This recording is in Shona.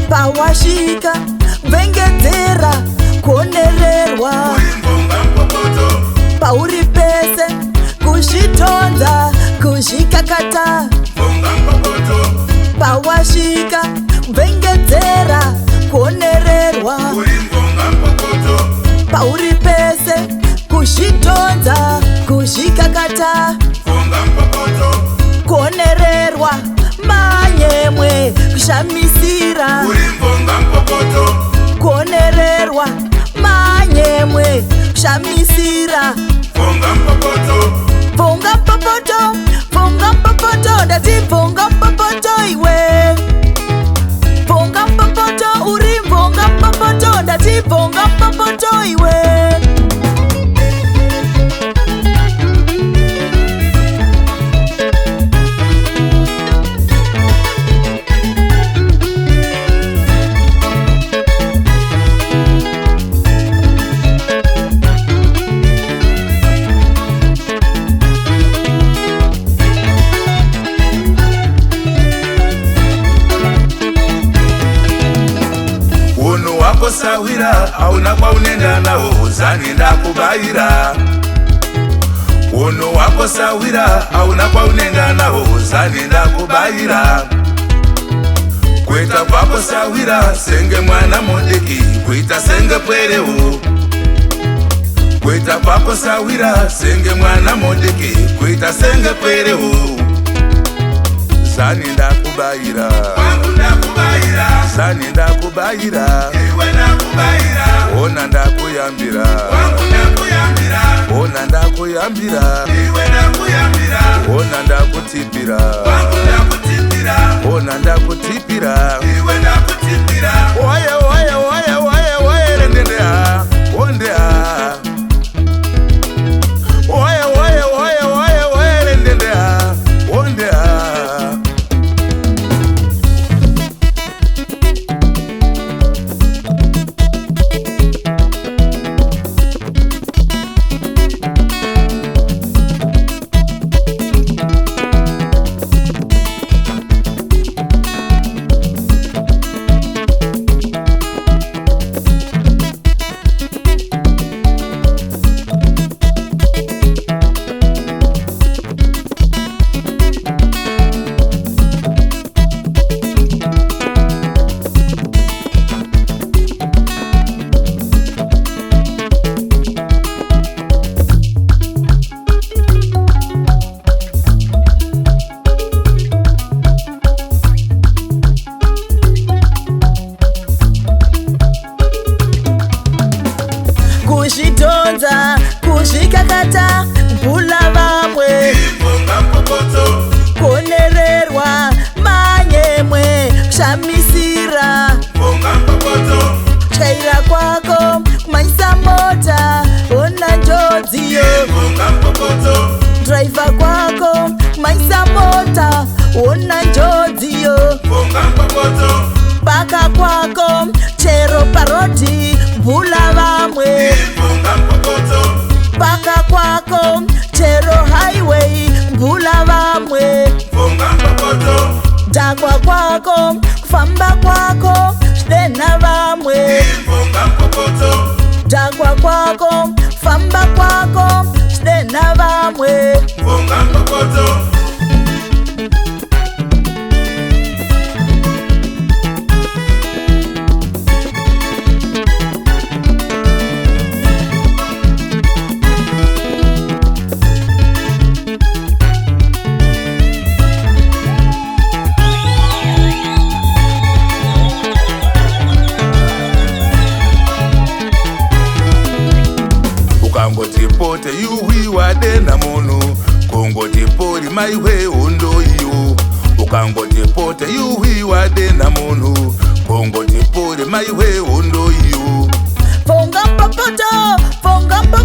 Pawashika vengedzera kuonererwa pauri pese kuzvitonza kuzvikakata pawashika vengedzera kuonererwa pauri pese kuzvitonza kuzvikakata kuonererwa manyemwe kushamisira kuonererwa manyemwe kushamisira Vonga mpopoto ndati vonga mpopoto iwe Vonga mpopoto uri vonga mpopoto ndati vonga mpopoto iwe Sawira hauna kwa unenda nao uzani ndakubayira Uno wako sawira hauna kwa unenda nao uzani ndakubayira Kweta kwako sawira senge mwana modeki kwita senge pwerewo Kweta kwako sawira senge mwana modeki kwita senge pwerewo Zani ndakubayira Zani ndakubayira Ona ndakuyambira Ona ndakuyambira Ona ndakutipira Ona ndakutipira Oye oye oye oye oye rendendea Ondea Oye oye oye oye oye rendendea Ondea kuzvitonza kuzvikakata mpula vamwe kuonererwa manyemwe kushamisira tyaira kwako kumanyisa mota ona njodziyo driva kwako kumanyisa mota ona njodziyo paka kwako chero paroti mpula vamwe paka kwako chero highway mpula vamwe dhakwa kwako kufamba kwako zvidena vamwe dhakwa kwako kufamba kwako zvidena vamwe pote yuhwiwa dena munhu kungoti pori maiwe hondo iyo ukangoti pote yuhwiwa dena munhu kungoti pori maiwe hondo iyo Fonga popoto, fonga popoto.